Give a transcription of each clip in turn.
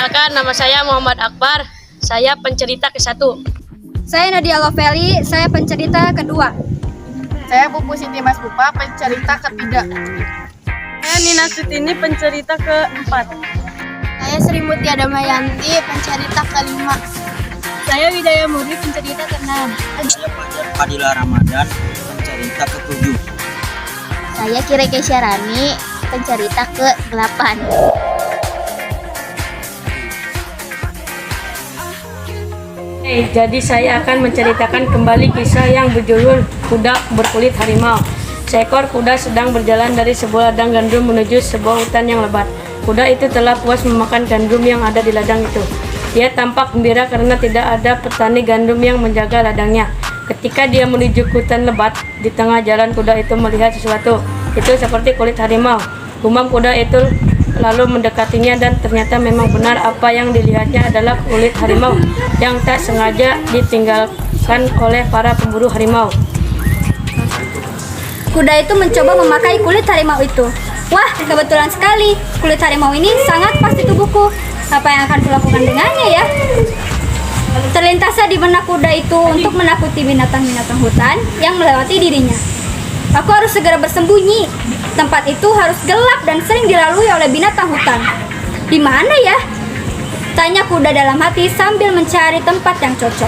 Perkenalkan, nama saya Muhammad Akbar. Saya pencerita ke-1. Saya Nadia Loveli, saya pencerita kedua. Saya Pupu Siti Masbupa, pencerita ketiga. Saya Nina Sutini, pencerita ke-4. Saya Sri Mutia Damayanti, pencerita kelima. Saya Widaya Murni, pencerita ke-6. Saya Fajar Fadila Ramadan, pencerita ke-7. Saya Kire Kesyarani, pencerita ke-8. Jadi saya akan menceritakan kembali kisah yang berjudul Kuda Berkulit Harimau. Seekor kuda sedang berjalan dari sebuah ladang gandum menuju sebuah hutan yang lebat. Kuda itu telah puas memakan gandum yang ada di ladang itu. Dia tampak gembira karena tidak ada petani gandum yang menjaga ladangnya. Ketika dia menuju hutan lebat, di tengah jalan kuda itu melihat sesuatu. Itu seperti kulit harimau. Gumam kuda itu lalu mendekatinya dan ternyata memang benar apa yang dilihatnya adalah kulit harimau yang tak sengaja ditinggalkan oleh para pemburu harimau. Kuda itu mencoba memakai kulit harimau itu. Wah, kebetulan sekali. Kulit harimau ini sangat pas di tubuhku. Apa yang akan kulakukan dengannya ya? Terlintaslah di benak kuda itu untuk menakuti binatang-binatang hutan yang melewati dirinya. Aku harus segera bersembunyi. Tempat itu harus gelap dan sering dilalui oleh binatang hutan. Di mana ya? Tanya kuda dalam hati sambil mencari tempat yang cocok.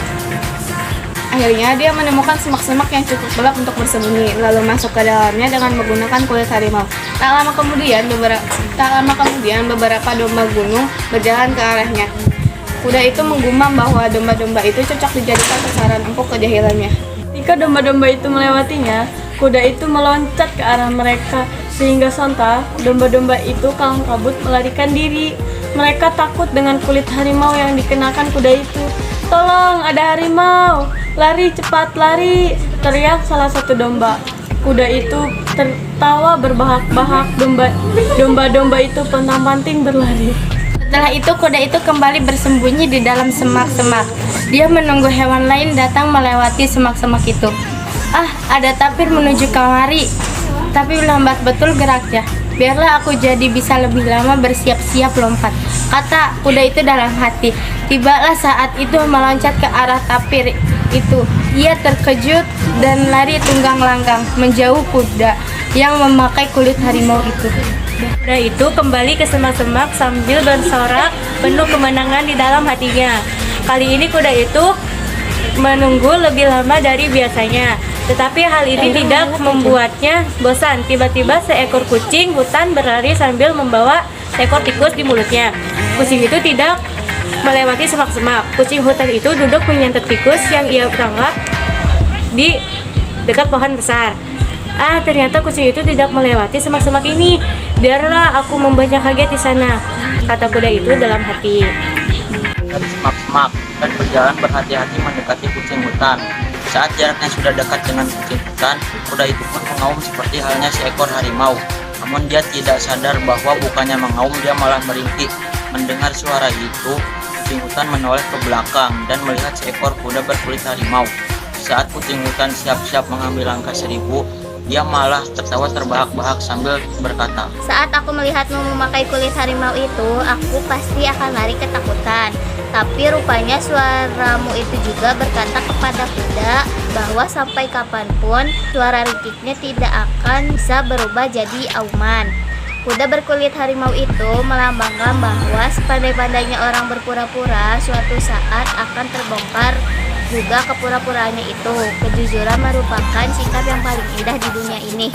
Akhirnya dia menemukan semak-semak yang cukup gelap untuk bersembunyi, lalu masuk ke dalamnya dengan menggunakan kulit harimau. Tak lama kemudian beberapa domba gunung berjalan ke arahnya. Kuda itu menggumam bahwa domba-domba itu cocok dijadikan sasaran empuk kejahilannya. Ketika domba-domba itu melewatinya, kuda itu meloncat ke arah mereka sehingga sontak domba-domba itu kalang kabut melarikan diri. Mereka takut dengan kulit harimau yang dikenakan kuda itu. "Tolong, ada harimau! Lari, cepat lari!" teriak salah satu domba. Kuda itu tertawa berbahak-bahak. Domba-domba itu pontang-panting berlari. Setelah itu kuda itu kembali bersembunyi di dalam semak-semak. Dia menunggu hewan lain datang melewati semak-semak itu. Ada tapir menuju kemari. Tapi lambat betul geraknya. Biarlah aku jadi bisa lebih lama bersiap-siap lompat, kata kuda itu dalam hati. Tibalah saat itu meloncat ke arah tapir itu. Ia terkejut dan lari tunggang-langgang menjauh kuda yang memakai kulit harimau itu. Kuda itu kembali ke semak-semak sambil bersorak penuh kemenangan di dalam hatinya. Kali ini kuda itu menunggu lebih lama dari biasanya. Tetapi hal ini tidak membuatnya bosan. Tiba-tiba seekor kucing hutan berlari sambil membawa seekor tikus di mulutnya. Kucing itu tidak melewati semak-semak. Kucing hutan itu duduk menyentuh tikus yang ia tangkap di dekat pohon besar. Ternyata kucing itu tidak melewati semak-semak ini. Biarlah aku membuatnya kaget di sana, kata kuda itu dalam hati. Dari semak-semak dan berjalan berhati-hati mendekati kucing hutan. Saat jaraknya sudah dekat dengan kucing hutan, kuda itu pun mengaum seperti halnya seekor harimau. Namun dia tidak sadar bahwa bukannya mengaum, dia malah meringkik. Mendengar suara itu, kucing hutan menoleh ke belakang dan melihat seekor kuda berkulit harimau. Saat kucing hutan siap-siap mengambil langkah 1000, dia malah tertawa terbahak-bahak sambil berkata, Saat aku melihatmu memakai kulit harimau itu, aku pasti akan lari ketakutan. Tapi rupanya suaramu itu juga berkata kepada kuda bahwa sampai kapanpun suara ringkiknya tidak akan bisa berubah jadi auman. Kuda berkulit harimau itu melambangkan bahwa sepandai-pandainya orang berpura-pura, suatu saat akan terbongkar juga kepura-puraannya itu. Kejujuran merupakan sikap yang paling indah di dunia ini.